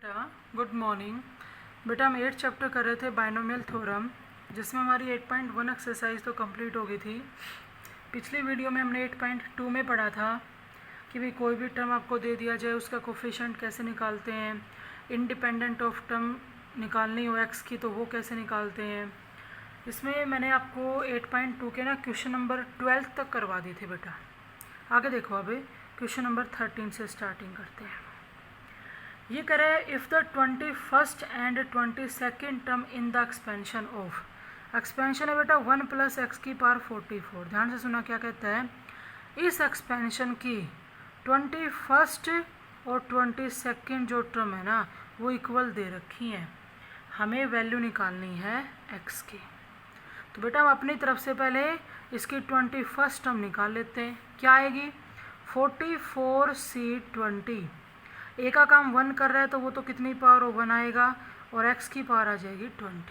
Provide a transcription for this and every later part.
बेटा good morning. बेटा हम 8 चैप्टर कर रहे थे बाइनोमियल थ्योरम, जिसमें हमारी 8.1 एक्सरसाइज तो कंप्लीट हो गई थी। पिछली वीडियो में हमने 8.2 में पढ़ा था कि भाई कोई भी टर्म आपको दे दिया जाए उसका कोफिशिएंट कैसे निकालते हैं, इंडिपेंडेंट ऑफ टर्म निकालनी हो एक्स की तो वो कैसे निकालते हैं। इसमें मैंने आपको 8.2 के ना क्वेश्चन नंबर 12 तक करवा दी थी बेटा। आगे देखो, अभी क्वेश्चन नंबर 13 से स्टार्टिंग करते हैं। ये कह रहा है if the 21st and 22nd term in the expansion of, expansion है बेटा 1 + x की पावर 44। ध्यान से सुना क्या कहता है, इस एक्सपेंशन की 21st और 22nd जो टर्म है ना वो इक्वल दे रखी हैं, हमें वैल्यू निकालनी है x की। तो बेटा हम अपनी तरफ से पहले इसकी 21st टर्म निकाल लेते हैं। क्या आएगी 44c20। ए का काम 1 कर रहा है तो वो तो कितनी पावर 1 आएगा और x की पावर आ जाएगी 20।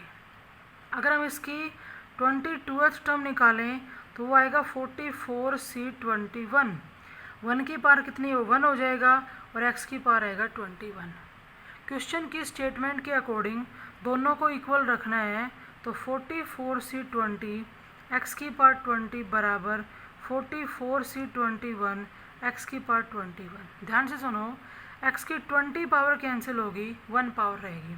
अगर हम इसकी 22th टर्म निकालें तो वो आएगा 44c21। 1 की पावर कितनी हो 1 हो जाएगा और x की पावर आएगा 21। क्वेश्चन की स्टेटमेंट के अकॉर्डिंग दोनों को इक्वल रखना है, तो 44c20 x की पावर 20 बराबर 44c21 x की पावर 21। ध्यान से सुनो, x की 20 पावर कैंसिल होगी, 1 पावर रहेगी।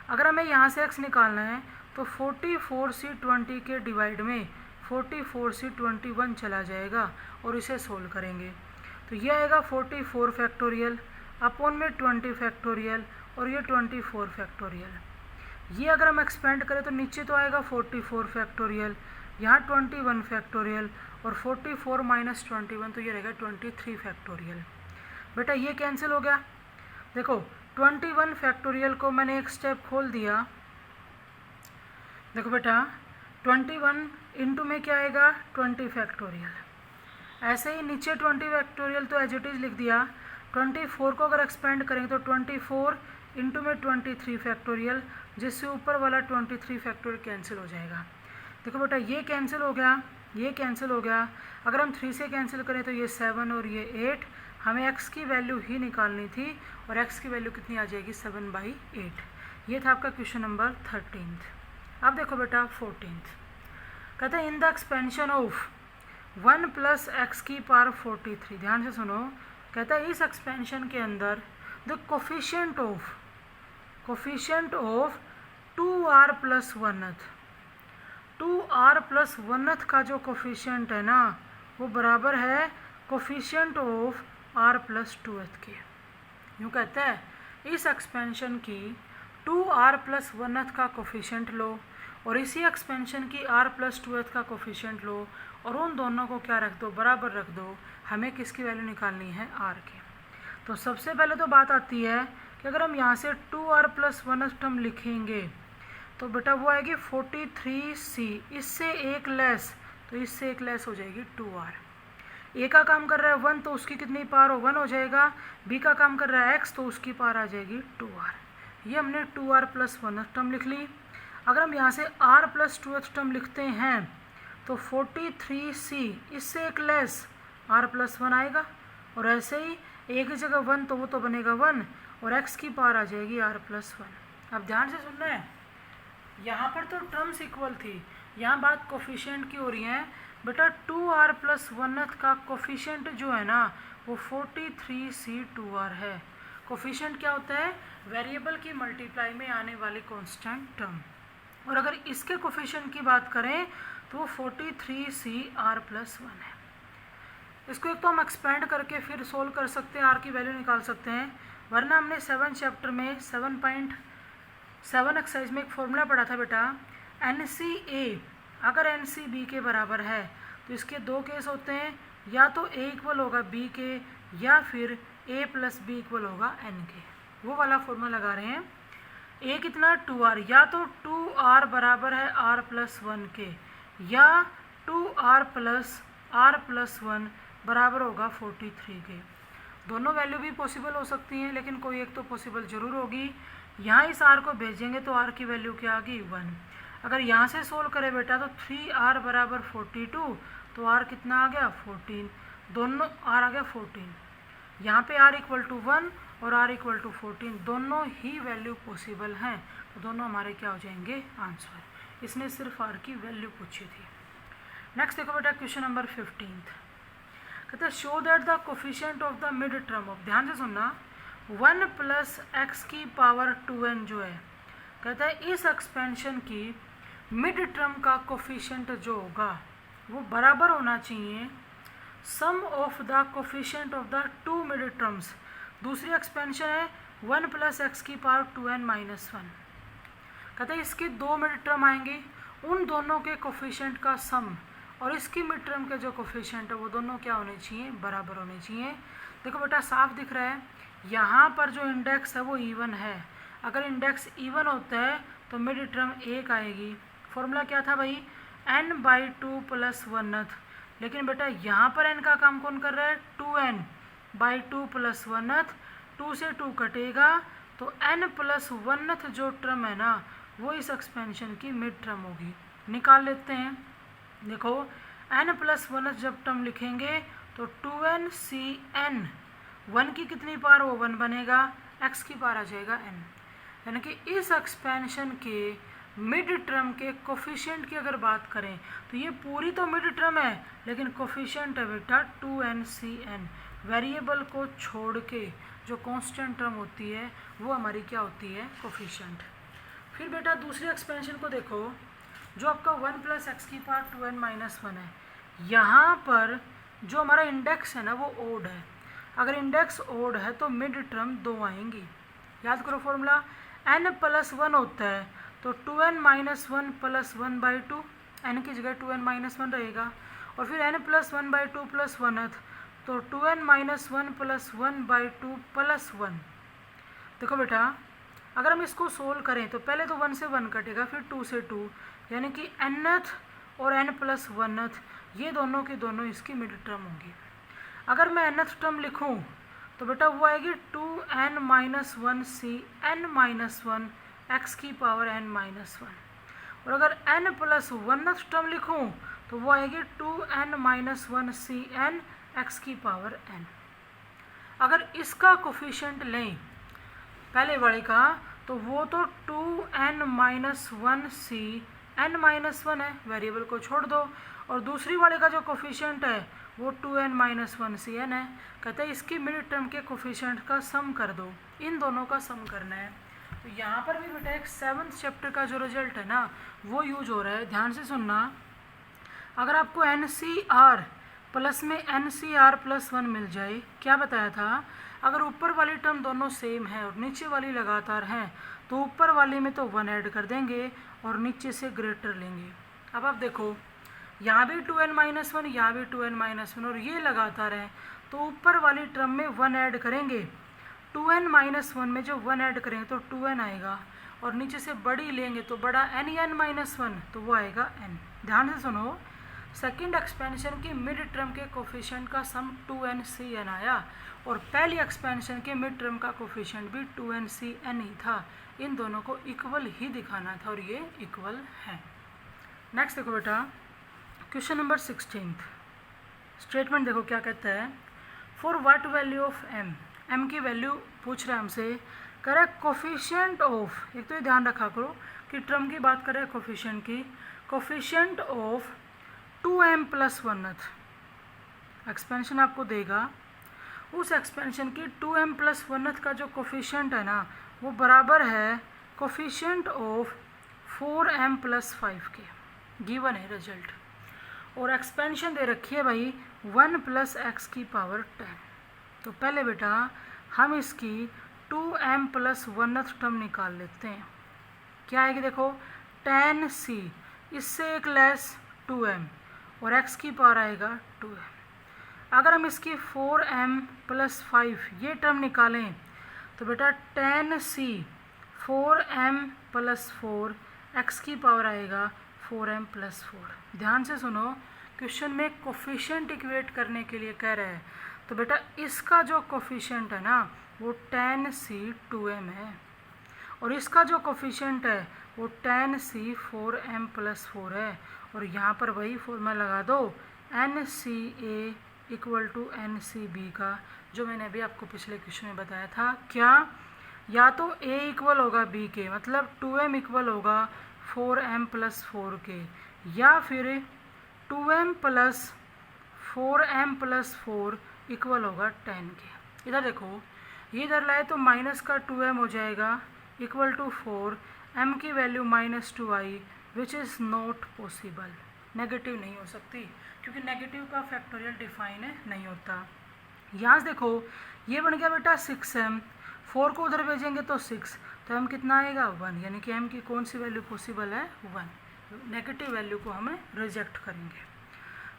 अगर हमें यहाँ से x निकालना है तो 44c20 के डिवाइड में 44c21 चला जाएगा और इसे सोल्व करेंगे तो ये आएगा 44 फैक्टोरियल अपॉन में 20 फैक्टोरियल और ये 24 फैक्टोरियल। ये अगर हम एक्सपेंड करें तो नीचे तो आएगा 44 फैक्टोरियल, यहाँ 21 फैक्टोरियल और 44 माइनस 21 तो ये रहेगा 23 फैक्टोरियल। बेटा ये कैंसिल हो गया। देखो 21 फैक्टोरियल को मैंने एक स्टेप खोल दिया। देखो बेटा 21 इंटू में क्या आएगा 20 फैक्टोरियल। ऐसे ही नीचे 20 फैक्टोरियल तो एज इट इज़ लिख दिया। 24 को अगर एक्सपेंड करेंगे तो 24 इंटू में 23 फैक्टोरियल, जिससे ऊपर वाला 23 फैक्टोरियल कैंसिल हो जाएगा। देखो बेटा ये कैंसिल हो गया, ये कैंसिल हो गया। अगर हम 3 से कैंसिल करें तो ये 7 और ये 8। हमें x की वैल्यू ही निकालनी थी और x की वैल्यू कितनी आ जाएगी 7/8। ये था आपका क्वेश्चन नंबर 13। अब देखो बेटा 14th कहते हैं in the expansion of 1 + x की पावर 43। ध्यान से सुनो, कहता है इस एक्सपेंशन के अंदर the coefficient of 2r + 1th, 2r + 1th का जो कोफिशिएंट है ना वो बराबर है कोफिशिएंट ऑफ r + 2th के। यूँ कहता है इस एक्सपेंशन की 2r + 1th का कोफिशिएंट लो और इसी एक्सपेंशन की r + 2th का कोफिशिएंट लो और उन दोनों को क्या रख दो, बराबर रख दो। हमें किसकी वैल्यू निकालनी है r की। तो सबसे पहले तो बात आती है कि अगर हम यहाँ से 2r + 1th टर्म लिखेंगे तो बेटा वो आएगी 43c, इससे एक लेस तो इससे एक लेस हो जाएगी 2r। ए का काम कर रहा है 1 तो उसकी कितनी पावर 1 हो जाएगा, बी का काम कर रहा है x तो उसकी पावर आ जाएगी 2r। ये हमने 2r + 1th टर्म लिख ली। अगर हम यहाँ से r + 2th टर्म लिखते हैं तो 43c, इससे एक लेस r + 1 आएगा और ऐसे ही एक की जगह 1 तो वो तो बनेगा 1 और x की पावर आ जाएगी r + 1। अब ध्यान से सुनना है, यहाँ पर तो टर्म्स इक्वल थी, यहाँ बात कोफिशिएंट की हो रही है। बेटा 2r + 1th का कोफिशिएंट जो है ना वो 43c2r है। कोफिशिएंट क्या होता है, वेरिएबल की मल्टीप्लाई में आने वाली कांस्टेंट टर्म। और अगर इसके कोफिशिएंट की बात करें तो वो 43cr + 1 है। इसको एक तो हम एक्सपेंड करके फिर सोल्व कर सकते हैं, r की वैल्यू निकाल सकते हैं, वरना हमने 7 चैप्टर में 7.7 एक्सरसाइज में एक फॉर्मूला पढ़ा था बेटा, NCA अगर NC B के बराबर है तो इसके दो केस होते हैं, या तो A इक्वल होगा B के या फिर A + B इक्वल होगा N के। वो वाला फॉर्मूला लगा रहे हैं। A कितना 2r, या तो 2r बराबर है r + 1 के या 2r + r + 1 बराबर होगा 43 के। दोनों वैल्यू भी पॉसिबल हो सकती हैं, लेकिन कोई एक तो पॉसिबल ज़रूर होगी। यहाँ इस r को भेजेंगे तो r की वैल्यू क्या आ गई 1। अगर यहाँ से सोल्व करें बेटा तो 3r बराबर 42 तो r कितना आ गया 14, दोनों r आ गया 14। यहाँ पे r = 1 और r इक्वल टू 14, दोनों ही वैल्यू पॉसिबल हैं, तो दोनों हमारे क्या हो जाएंगे आंसर। इसने सिर्फ r की वैल्यू पूछी थी। नेक्स्ट देखो बेटा क्वेश्चन नंबर 15। कहते हैं show that the coefficient of the mid term of, ध्यान से सुनना, 1 प्लस एक्स की पावर 2n जो है, कहता है इस एक्सपेंशन की मिड टर्म का कोफिशिएंट जो होगा वो बराबर होना चाहिए sum of the coefficient of the two mid terms. दूसरी एक्सपेंशन है 1 प्लस एक्स की पावर 2n माइनस 1। कहते हैं इसके दो मिड टर्म आएंगे, उन दोनों के कोफिशिएंट का सम और इसकी मिड टर्म के जो कोफिशिएंट है वो दोनों क्या होने चाहिए, बराबर होने चाहिए। देखो बेटा साफ दिख रहा है, यहाँ पर जो इंडेक्स है वो इवन है। अगर इंडेक्स इवन होता है तो मिड टर्म 1 आएगी। फॉर्मूला क्या था भाई, n/2 प्लस 1th, लेकिन बेटा यहाँ पर n का काम कौन कर रहा है, 2n/2 प्लस 1th, 2 से 2 कटेगा तो n प्लस 1th जो टर्म है ना वो इस एक्सपेंशन की मिड टर्म होगी। निकाल लेते हैं। देखो n प्लस 1th जब टर्म लिखेंगे तो 2n/n, 1 की कितनी पावर, वो 1 बनेगा, x की पावर आ जाएगा n। यानी कि इस एक्सपेंशन के मिड टर्म के कोफिशिएंट की अगर बात करें तो ये पूरी तो मिड टर्म है, लेकिन कोफिशिएंट है बेटा 2n/n। वेरिएबल को छोड़ के जो कांस्टेंट टर्म होती है वो हमारी क्या होती है, कोफिशिएंट। फिर बेटा दूसरी एक्सपेंशन को देखो, जो आपका 1 प्लस एक्स की पावर 2n माइनस 1 है। यहाँ पर जो हमारा इंडेक्स है ना वो ओड है। अगर इंडेक्स ओड है तो मिड टर्म 2 आएंगी। याद करो फॉर्मूला, n प्लस 1 होता है तो 2n माइनस 1 प्लस 1/2, n की जगह 2n माइनस 1 रहेगा, और फिर n प्लस 1/2 प्लस 1th तो 2n माइनस 1 प्लस 1/2 प्लस 1। देखो बेटा अगर हम इसको सोल्व करें तो पहले तो 1 से 1 कटेगा, फिर 2 से 2, यानी कि nth और n प्लस 1th ये दोनों की दोनों इसकी मिड टर्म होगी। अगर मैं nth टर्म लिखूं तो बेटा वो आएगी 2n minus 1/n minus 1 x की पावर n माइनस 1, और अगर n प्लस 1th टर्म लिखूं तो वो आएगी 2n माइनस 1/n x की पावर n। अगर इसका कोफिशिएंट लें पहले वाले का तो वो तो 2n माइनस 1/n माइनस 1 है, वेरिएबल को छोड़ दो, और दूसरी वाले का जो कोफिशिएंट है वो 2n माइनस 1/n है। कहते हैं इसकी मिड टर्म के कोफिशिएंट का सम कर दो, इन दोनों का सम करना है। तो यहाँ पर भी बेटा एक 7th चैप्टर का जो रिजल्ट है ना वो यूज हो रहा है, ध्यान से सुनना। अगर आपको NCR प्लस में NCR प्लस 1 मिल जाए, क्या बताया था, अगर ऊपर वाली टर्म दोनों सेम है और नीचे वाली लगातार हैं तो ऊपर वाली में तो 1 ऐड कर देंगे और नीचे से ग्रेटर लेंगे। अब आप देखो यहाँ भी 2n माइनस 1, यहाँ भी 2n माइनस 1, और ये लगातार है तो ऊपर वाली टर्म में 1 ऐड करेंगे, 2n माइनस 1 में जो 1 ऐड करेंगे तो 2n आएगा, और नीचे से बड़ी लेंगे तो बड़ा n माइनस 1 तो वो आएगा n। ध्यान से सुनो, सेकंड एक्सपेंशन की मिड टर्म के कोफिशिएंट का सम 2n/n आया, और पहली एक्सपेंशन के मिड टर्म का कोफिशिएंट भी 2n/n ही था। इन दोनों को इक्वल ही दिखाना था और ये इक्वल है। नेक्स्ट देखो बेटा क्वेश्चन नंबर 16। स्टेटमेंट देखो क्या कहता है, for what value of m की वैल्यू पूछ रहा है हमसे, करेक्ट कोफिशिएंट ऑफ, एक तो ये ध्यान रखा करो कि टर्म की बात करें कोफिशिएंट की, coefficient of 2m plus 1th expansion आपको देगा, उस एक्सपेंशन की 2m प्लस 1th का जो कोफिशिएंट है ना वो बराबर है कोफिशिएंट ऑफ 4m प्लस 5 के, गिवन है रिजल्ट, और एक्सपेंशन दे रखी है भाई 1 प्लस एक्स की पावर 10। तो पहले बेटा हम इसकी 2m प्लस 1th टर्म निकाल लेते हैं। क्या आएगी देखो, 10c, इससे एक लेस 2m, और x की पावर आएगा 2m। अगर हम इसकी 4m प्लस 5 ये टर्म निकालें तो बेटा 10c 4m प्लस 4, x की पावर आएगा 4m प्लस 4। ध्यान से सुनो, क्वेश्चन में कोफिशिएंट इक्वेट करने के लिए कह रहा है, तो बेटा इसका जो कोफिशिएंट है ना वो 10c 2m है, और इसका जो कोफिशिएंट है वो 10c 4m प्लस 4 है, और यहाँ पर वही फॉर्मूला लगा दो NCA equal to N C B का, जो मैंने अभी आपको पिछले क्वेश्चन में बताया था। क्या, या तो a इक्वल होगा b के, मतलब 2m इक्वल होगा 4m प्लस 4 के, या फिर 2m plus 4m plus 4 equal होगा 10 के। इधर देखो, ये इधर लाए तो माइनस का 2m हो जाएगा इक्वल टू 4, m की value -2i, which is not possible. Negative नहीं हो सकती, क्योंकि नेगेटिव का फैक्टोरियल डिफाइन नहीं होता। यहाँ से देखो, ये बन गया बेटा 6m, 4 को उधर भेजेंगे तो 6, तो m कितना आएगा 1, यानी कि m की कौन सी वैल्यू पॉसिबल है 1। नेगेटिव वैल्यू को हमें रिजेक्ट करेंगे।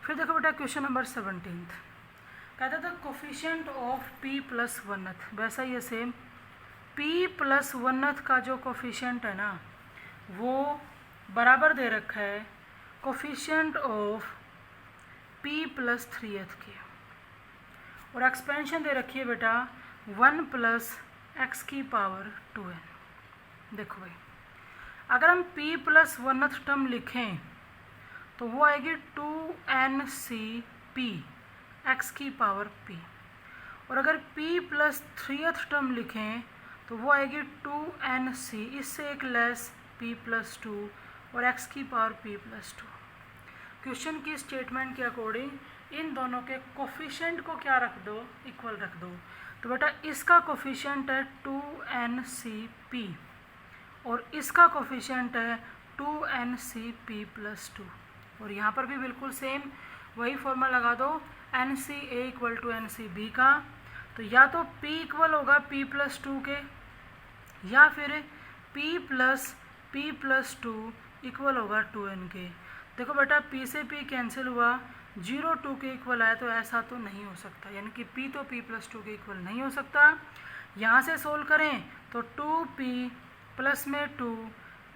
फिर देखो बेटा क्वेश्चन नंबर 17, कहता था coefficient of p plus 1th, वैसा ही है सेम, p प्लस 1th का जो कोफिशिएंट है ना, वो बराबर दे रखा है coefficient of p plus 3th के, और एक्सपेंशन दे रखी है बेटा 1 प्लस एक्स की पावर 2n। देखो भाई, अगर हम p प्लस 1th टर्म लिखें तो वो आएगी 2nCp एक्स की पावर p, और अगर p प्लस 3th टर्म लिखें तो वो आएगी 2nC, इससे एक लेस p प्लस 2 और x की पावर p प्लस 2। क्वेश्चन की स्टेटमेंट के अकॉर्डिंग इन दोनों के कोफिशिएंट को क्या रख दो, इक्वल रख दो। तो बेटा इसका कोफिशिएंट है 2nCp और इसका कोफिशिएंट है 2nCp प्लस 2, और यहाँ पर भी बिल्कुल सेम वही फॉर्मूला लगा दो NCA इक्वल टू NCB का। तो या तो P इक्वल होगा P प्लस 2 के, या फिर P प्लस 2 इक्वल होगा 2n के। देखो बेटा P से P कैंसिल हुआ, 0 2 के इक्वल आया, तो ऐसा तो नहीं हो सकता, यानी कि P तो P प्लस 2 के इक्वल नहीं हो सकता। यहाँ से सोल्व करें तो 2P प्लस में 2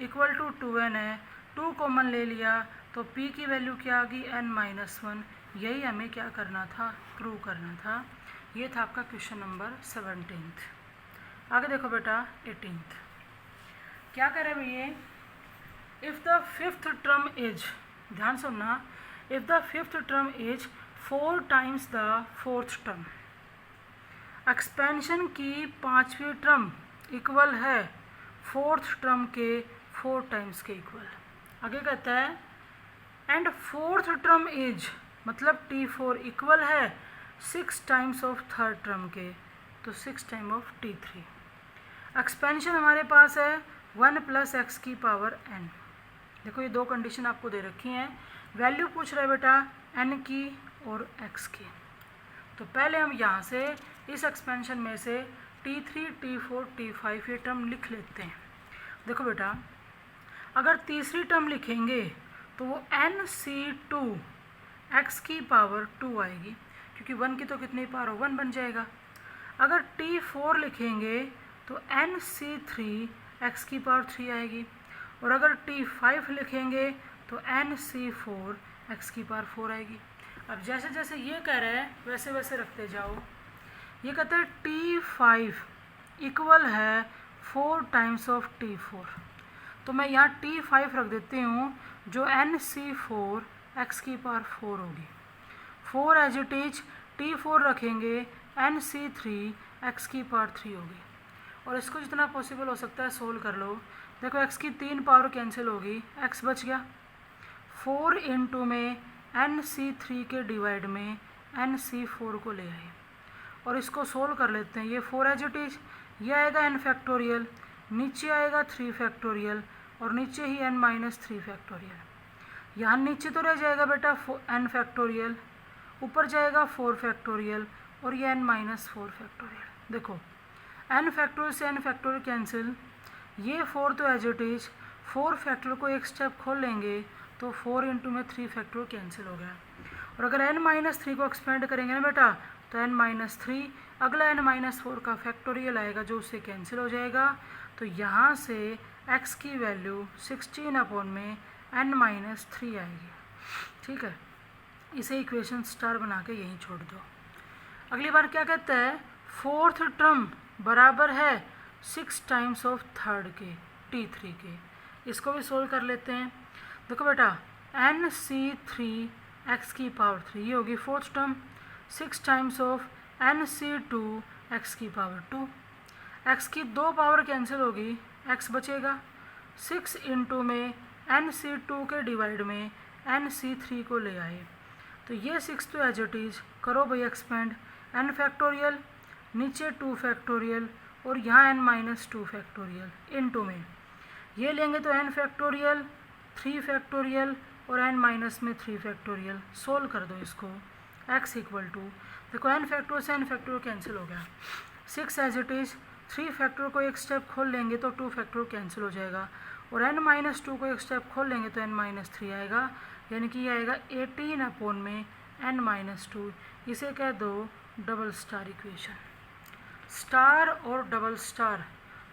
इक्वल टू 2n है, 2 कॉमन ले लिया तो P की वैल्यू क्या आ गई n-1। यही हमें क्या करना था, प्रूव करना था। ये था आपका क्वेश्चन नंबर 17। आगे देखो बेटा 18, क्या करे भैया, if the fifth term is, ध्यान सुनना, if the fifth term is 4 times the fourth term, expansion की 5वीं टर्म इक्वल है फोर्थ टर्म के 4 टाइम्स के इक्वल। आगे कहता है एंड फोर्थ टर्म इज, मतलब T4 इक्वल है 6 टाइम्स ऑफ थर्ड टर्म के, तो 6 टाइम ऑफ T3। एक्सपेंशन हमारे पास है 1 प्लस एक्स की पावर n। देखो ये दो कंडीशन आपको दे रखी हैं, वैल्यू पूछ रहा है बेटा n की और x की। तो पहले हम यहाँ से इस एक्सपेंशन में से T3, T4, T5 ये टर्म लिख लेते हैं। देखो बेटा, अगर तीसरी टर्म लिखेंगे तो वो NC2 x की पावर 2 आएगी, क्योंकि 1 की तो कितनी पावर हो, 1 बन जाएगा। अगर T4 लिखेंगे तो NC3 x की पावर 3 आएगी, और अगर T5 लिखेंगे तो NC4 x की पावर 4 आएगी। अब जैसे जैसे ये कह रहे हैं वैसे वैसे रखते जाओ। ये कहते हैं T5 इक्वल है 4 टाइम्स ऑफ T4, तो मैं यहाँ T5 रख देती हूँ, जो NC4 x की पावर 4 होगी। 4 एज इट इज, T4 रखेंगे NC3 x की पावर 3 होगी, और इसको जितना पॉसिबल हो सकता है सोल्व कर लो। देखो x की 3 पावर कैंसिल होगी, x बच गया। 4 इंटू में NC3 के डिवाइड में NC4 को ले आए, और इसको सोल्व कर लेते हैं। ये 4 एज इट इज, ये आएगा n फैक्टोरियल, नीचे आएगा 3 फैक्टोरियल, और नीचे ही n-3 फैक्टोरियल। यहाँ नीचे तो रह जाएगा बेटा n फैक्टोरियल, ऊपर जाएगा 4 फैक्टोरियल, और ये n-4 फैक्टोरियल। देखो n फैक्टोरियल से n फैक्टोरियल कैंसिल, ये 4 तो एज इट इज, 4 फैक्टोरियल को एक स्टेप खोल लेंगे तो 4 इंटू में 3 फैक्टोरियल कैंसिल हो गया। और अगर n-3 को एक्सपेंड करेंगे ना बेटा तो n-3, अगला n-4 का फैक्टोरियल आएगा जो उससे कैंसिल हो जाएगा। तो यहाँ से x की वैल्यू 16 अपॉन में n-3 आएगी। ठीक है, इसे इक्वेशन स्टार बना के यहीं छोड़ दो। अगली बार क्या कहता है, फोर्थ टर्म बराबर है 6 टाइम्स ऑफ थर्ड के T3 के। इसको भी सोल्व कर लेते हैं। देखो बेटा NC3 x की पावर 3 ये होगी fourth term, 6 times of NC2 x की पावर 2। x की 2 पावर कैंसिल होगी, x बचेगा। 6 इंटू में NC2 के डिवाइड में NC3 को ले आए, तो ये 6 तो एज इट इज करो भाई एक्सपेंड, n फैक्टोरियल, नीचे 2 फैक्टोरियल और यहाँ n-2 फैक्टोरियल इंटू में ये लेंगे तो n फैक्टोरियल, 3 फैक्टोरियल और n-3 फैक्टोरियल। सोल्व कर दो इसको, x इक्वल टू, देखो n फैक्टोरियल से n फैक्टोरियल कैंसिल हो गया, 6 एज इट इज़, 3 फैक्टोरियल को एक स्टेप खोल लेंगे तो 2 फैक्टोरियल कैंसिल हो जाएगा और n-2 को एक स्टेप खोल लेंगे तो n-3 आएगा, यानी कि ये आएगा 18 अपॉन में n-2। इसे कह दो डबल स्टार इक्वेशन। स्टार और डबल स्टार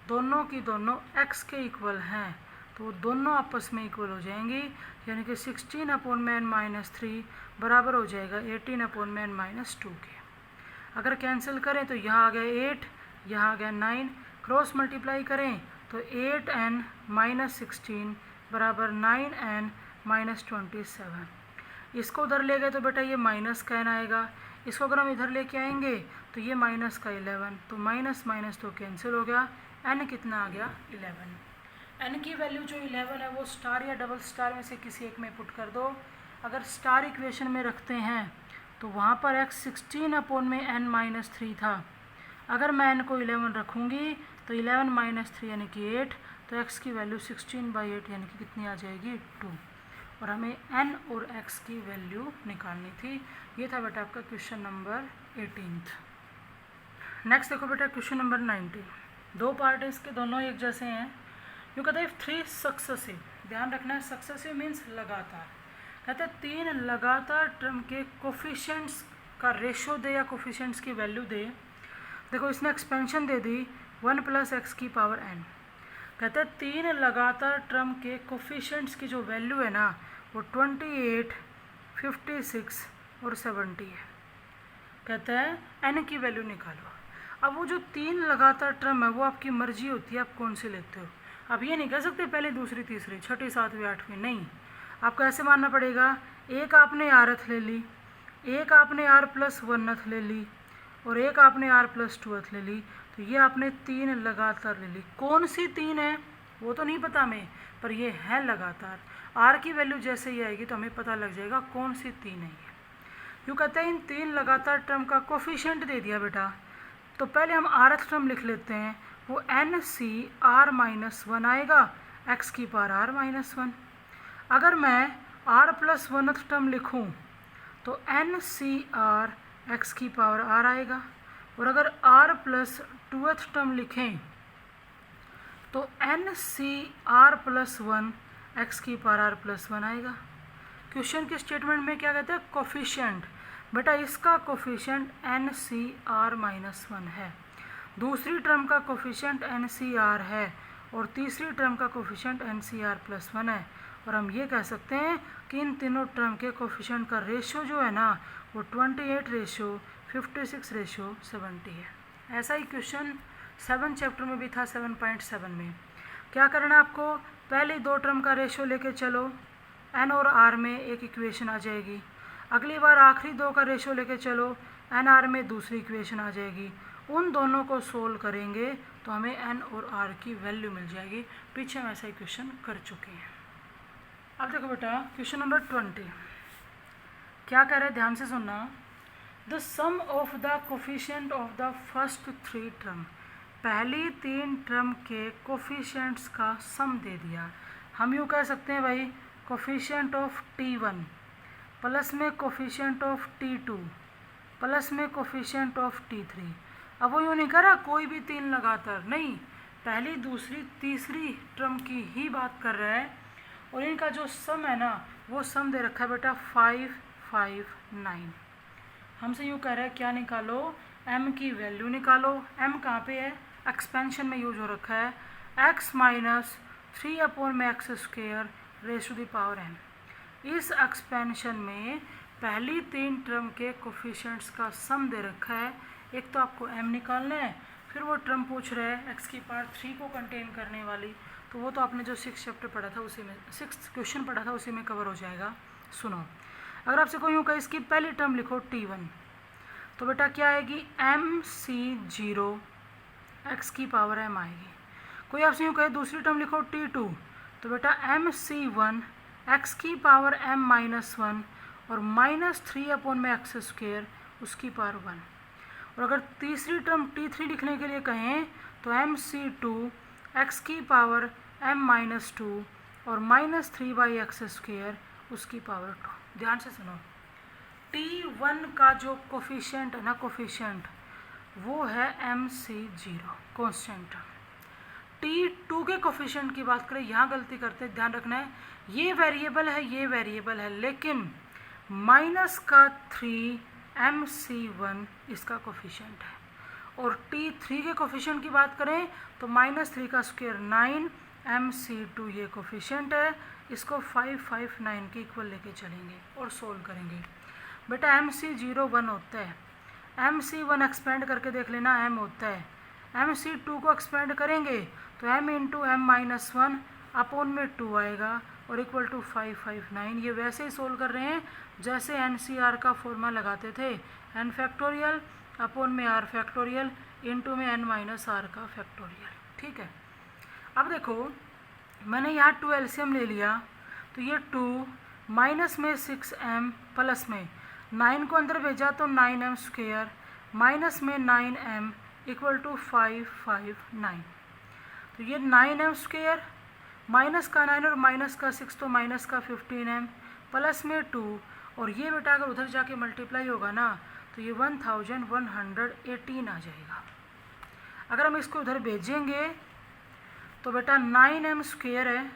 दोनों की दोनों x के इक्वल हैं, तो दोनों आपस में इक्वल हो जाएंगी, यानी कि 16 अपॉन में n-3 बराबर हो जाएगा 18 अपॉन में n-2 के। अगर कैंसिल करें तो यहाँ आ गया 8, यहाँ आ गया 9, क्रॉस मल्टीप्लाई करें तो 8n-16 बराबर 9n-27। इसको उधर ले गए तो बेटा ये माइनस का n आएगा, इसको अगर हम इधर लेके आएंगे तो ये माइनस का 11, तो माइनस माइनस तो कैंसिल हो गया, n कितना आ गया 11। n की वैल्यू जो 11 है वो स्टार या डबल स्टार में से किसी एक में पुट कर दो। अगर स्टार इक्वेशन में रखते हैं तो वहाँ पर x 16 अपॉन में n-3 था, अगर मैं n को 11 रखूँगी तो 11-3 यानी कि 8, तो x की वैल्यू 16/8 यानी कि कितनी आ जाएगी 2, और हमें n और x की वैल्यू निकालनी थी। ये था बेटा आपका क्वेश्चन नंबर 18। नेक्स्ट देखो बेटा क्वेश्चन नंबर 19। 2 पार्ट है इसके, दोनों एक जैसे हैं। यूँ कहते हैं 3 सक्सेसिव, ध्यान रखना है सक्सेसिव मीन्स लगातार। कहते हैं 3 लगातार टर्म के कोफिशिएंट्स का रेशो दे या कोफिशिएंट्स की वैल्यू दे। देखो इसने एक्सपेंशन दे दी 1 + x की पावर n। कहते हैं 3 लगातार टर्म के कोफिशिएंट्स की जो वैल्यू है ना वो 28, 56 और 70 है। कहते हैं n की वैल्यू निकालो। अब वो जो 3 लगातार टर्म है वो आपकी मर्जी होती है, आप कौन सी लेते हो। आप ये नहीं कह सकते पहले दूसरी तीसरी छठी सातवीं आठवीं, नहीं, आपको ऐसे मानना पड़ेगा। एक आपने r ले ली, एक आपने r+1 ले ली और एक आपने r+2 ले ली, तो ये आपने 3 लगातार ले ली। कौन सी 3 है वो तो नहीं पता हमें, पर ये है लगातार। r की वैल्यू जैसे ही आएगी तो हमें पता लग जाएगा कौन सी 3 है ये। यूँ कहते हैं इन 3 लगातार टर्म का कोफिशिएंट दे दिया बेटा, तो पहले हम rth टर्म लिख लेते हैं, वो NCr-1 आएगा, x की पावर r-1। अगर मैं r+1 टर्म लिखूं तो NCr x की पावर r आएगा, और अगर r+2 टर्म लिखें तो NCr+1 x की पावर r+1 आएगा। क्वेश्चन के स्टेटमेंट में क्या कहते हैं कोफिशिएंट, बेटा इसका कोफिशिएंट NCr-1 है, दूसरी टर्म का कोफिशिएंट NCr है और तीसरी टर्म का कोफिशिएंट NCr+1 है। और हम ये कह सकते हैं कि इन तीनों टर्म के कोफिशिएंट का रेशो जो है ना वो 28:56:70 है। ऐसा ही क्वेश्चन 7 चैप्टर में भी था, 7.7 में। क्या करना है आपको, पहले 2 टर्म का रेशो लेके चलो, n और r में एक इक्वेशन आ जाएगी। अगली बार आखिरी 2 का रेशो लेके चलो, n r में दूसरी इक्वेशन आ जाएगी। उन दोनों को सोल्व करेंगे तो हमें n और r की वैल्यू मिल जाएगी। पीछे हम ऐसा ही क्वेश्चन कर चुके हैं। अब देखो बेटा क्वेश्चन नंबर 20 क्या कह रहे हैं, ध्यान से सुनना। The sum of the coefficient of the first 3 term, पहली 3 टर्म के कोफिशिएंट्स का सम दे दिया। हम यूँ कह सकते हैं भाई कोफिशिएंट ऑफ T1 प्लस में कोफिशिएंट ऑफ T2 प्लस में कोफिशिएंट ऑफ T3। अब वो यूँ नहीं कर रहा कोई भी 3 लगातार, नहीं, पहली दूसरी तीसरी टर्म की ही बात कर रहा है, और इनका जो सम है ना वो सम दे रखा है बेटा 5, 5, 9। हमसे यूँ कह रहा है क्या निकालो, m की वैल्यू निकालो। m कहाँ पे है, एक्सपेंशन में यूज हो रखा है, x - 3/x² raise to the power n। इस एक्सपेंशन में पहली 3 टर्म के कोफिशिएंट्स का सम दे रखा है। एक तो आपको m निकालना है, फिर वो टर्म पूछ रहा है x की पावर 3 को कंटेन करने वाली, तो वो तो आपने जो 6 चैप्टर पढ़ा था उसी में, 6th क्वेश्चन पढ़ा था उसी में कवर हो जाएगा। सुनो, अगर आपसे कोई यूँ कहे इसकी पहली टर्म लिखो T1, तो बेटा क्या आएगी MC0 x की पावर m आएगी। कोई आपसे यूँ कहे दूसरी टर्म लिखो T2, तो बेटा MC1 x की पावर m माइनस 1 और -3 अपॉन में एक्स स्क्वेयर उसकी पावर 1। और अगर तीसरी टर्म T3 लिखने के लिए कहें तो MC2 x की पावर m माइनस 2 और -3 बाई एक्स स्क्वेयर उसकी पावर 2। ध्यान से सुनो, T1 का जो कोफिशिएंट है ना, कोफिशिएंट वो है MC0 कांस्टेंट। T2 के कोफिशिएंट की बात करें, यहाँ गलती करते हैं, ध्यान रखना है ये वेरिएबल है, ये वेरिएबल है, लेकिन माइनस का 3 MC1 इसका कोफिशिएंट है। और T3 के कोफिशिएंट की बात करें तो -3 का स्क्वायर 9 MC2 ये कोफिशिएंट है। इसको 559 के इक्वल लेके चलेंगे और सोल्व करेंगे। बेटा MC0 1 होता है, MC1 एक्सपेंड करके देख लेना m होता है, MC2 को एक्सपेंड करेंगे तो m into m minus 1 upon में 2 आएगा और इक्वल टू 559। ये वैसे ही सोल्व कर रहे हैं जैसे NCR का फॉर्मूला लगाते थे, n फैक्टोरियल अपॉन में r फैक्टोरियल इंटू में n माइनस r का फैक्टोरियल। ठीक है, अब देखो मैंने यहाँ 2 एलसीएम ले लिया, तो ये 2 माइनस में 6m प्लस में 9 को अंदर भेजा तो 9m स्क्वेयर माइनस में 9m इक्वल टू 559। तो ये 9m स्क्वेयर माइनस का 9 और माइनस का 6 तो माइनस का 15m प्लस में 2, और ये बेटा अगर उधर जाके मल्टीप्लाई होगा ना तो ये 1118 आ जाएगा। अगर हम इसको उधर भेजेंगे तो बेटा 9m स्क्वेयर है,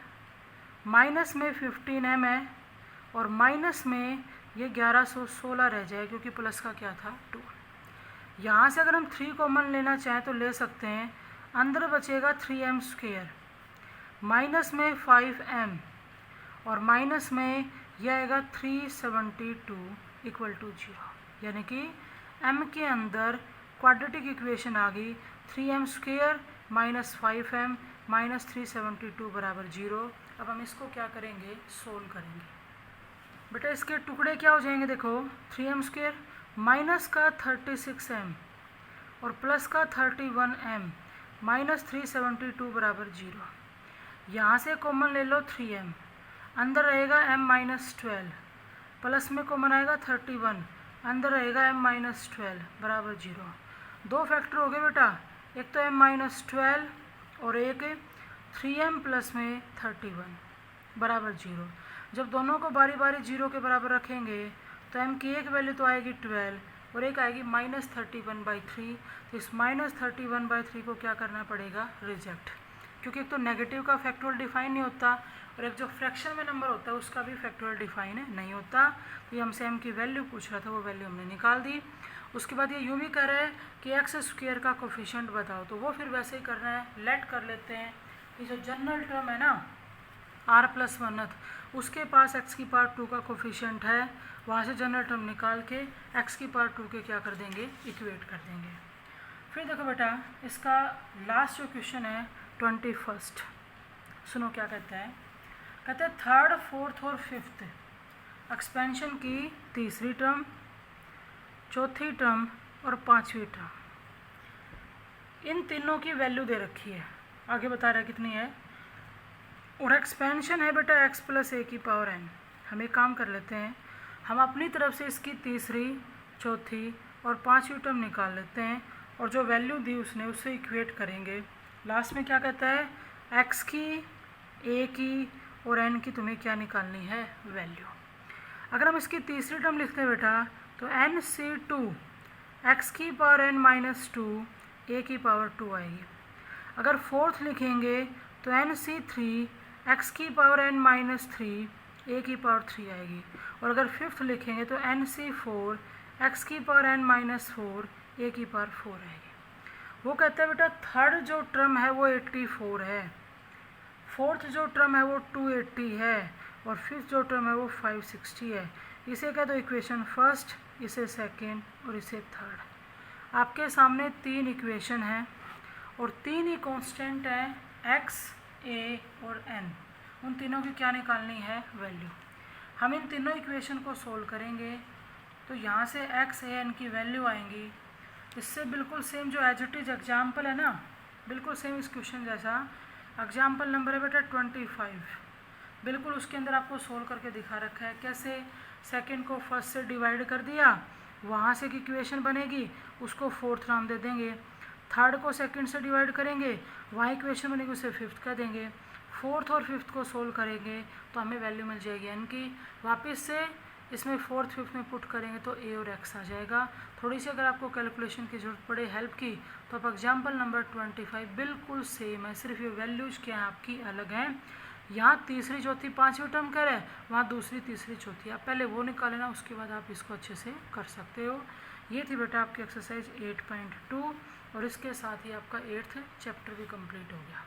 माइनस में 15m है और माइनस में ये 1116 रह जाए क्योंकि प्लस का क्या था 2। यहाँ से अगर हम 3 कॉमन लेना चाहें तो ले सकते हैं, अंदर बचेगा 3m स्क्वेयर माइनस में 5m और माइनस में यह आएगा 372 इक्वल टू 0, यानी कि m के अंदर क्वाड्रेटिक इक्वेशन आ गई 3m square minus 5m minus 372 बराबर 0। अब हम इसको क्या करेंगे, सोल्व करेंगे। बेटा इसके टुकड़े क्या हो जाएंगे, देखो 3m स्क्वेयर माइनस का 36m और प्लस का 31m माइनस 372 बराबर 0। यहाँ से कॉमन ले लो 3m, अंदर रहेगा m माइनस 12, प्लस में कॉमन आएगा 31, अंदर रहेगा m माइनस 12 बराबर 0। दो फैक्टर हो गए बेटा, एक तो m माइनस 12 और एक 3m प्लस में 31 बराबर 0। जब दोनों को बारी बारी 0 के बराबर रखेंगे तो m की एक वैल्यू तो आएगी 12 और एक आएगी -31/3। तो इस -31/3 को क्या करना पड़ेगा, रिजेक्ट, क्योंकि एक तो नेगेटिव का फैक्टोरियल डिफाइन नहीं होता और एक जो फ्रैक्शन में नंबर होता है उसका भी फैक्टोरियल डिफाइन नहीं होता। तो ये हमसे m की वैल्यू पूछ रहा था, वो वैल्यू हमने निकाल दी। उसके बाद ये यूँ भी कर रहा है कि एक्स स्क्वेयर का कोफिशिएंट बताओ, तो वो फिर वैसे ही करना है, लेट कर लेते हैं कि जो जनरल टर्म है ना r+1 उसके पास x की पावर 2 का कोफिशिएंट है, वहाँ से जनरल टर्म निकाल के x की पावर 2 के क्या कर देंगे, इक्वेट कर देंगे। फिर देखो बेटा इसका लास्ट जो क्वेश्चन है 21, सुनो क्या कहता है, कहते हैं थर्ड, फोर्थ और फिफ्थ एक्सपेंशन की तीसरी टर्म, चौथी टर्म और पांचवी टर्म, इन तीनों की वैल्यू दे रखी है, आगे बता रहा है कितनी है, और एक्सपेंशन है बेटा x प्लस a की पावर n। हम एक काम कर लेते हैं, हम अपनी तरफ से इसकी तीसरी, चौथी और पांचवी टर्म निकाल लेते हैं और जो वैल्यू दी उसने उससे इक्वेट करेंगे। लास्ट में क्या कहता है, x की, a की और n की तुम्हें क्या निकालनी है, वैल्यू। अगर हम इसकी तीसरी टर्म लिखते हैं बेटा तो NC2 x की पावर n माइनस 2 a की पावर 2 आएगी। अगर फोर्थ लिखेंगे तो NC3 x की पावर n माइनस 3 a की पावर 3 आएगी। और अगर फिफ्थ लिखेंगे तो NC4 x की पावर n माइनस 4 a की पावर 4 आएगी। वो कहता है बेटा थर्ड जो टर्म है वो 84 है, फोर्थ जो टर्म है वो 280 है और फिफ्थ जो टर्म है वो 560 है। इसे कह दो इक्वेशन फर्स्ट, इसे सेकेंड और इसे थर्ड। आपके सामने तीन इक्वेशन हैं और तीन ही कांस्टेंट हैं, x, a और n। उन तीनों की क्या निकालनी है, वैल्यू। हम इन तीनों इक्वेशन को सोल्व करेंगे तो यहाँ से एक्स ए एन की वैल्यू आएंगी। इससे बिल्कुल सेम जो एज इट इज एग्जाम्पल है ना, बिल्कुल सेम इस क्वेश्चन जैसा एग्जाम्पल नंबर है बेटा 25, बिल्कुल उसके अंदर आपको सोल्व करके दिखा रखा है कैसे सेकंड को फर्स्ट से डिवाइड कर दिया, वहाँ से एक इक्वेशन बनेगी, उसको फोर्थ नाम दे देंगे। थर्ड को सेकंड से डिवाइड करेंगे, वहाँ इक्वेशन बनेगी, उसे फिफ्थ कह देंगे। फोर्थ और फिफ्थ को सोल्व करेंगे तो हमें वैल्यू मिल जाएगी एन की। वापस से इसमें फोर्थ फिफ्थ में पुट करेंगे तो ए और एक्स आ जाएगा। थोड़ी सी अगर आपको कैलकुलेशन की ज़रूरत पड़े हेल्प की तो आप एग्जाम्पल नंबर 25 बिल्कुल सेम है, सिर्फ ये वैल्यूज़ क्या हैं आपकी अलग हैं। यहाँ तीसरी चौथी पांचवी टर्म कह रहे हैं, वहाँ दूसरी तीसरी चौथी, आप पहले वो निकाल लेना, उसके बाद आप इसको अच्छे से कर सकते हो। ये थी बेटा आपकी एक्सरसाइज 8.2 और इसके साथ ही आपका 8th चैप्टर भी कंप्लीट हो गया।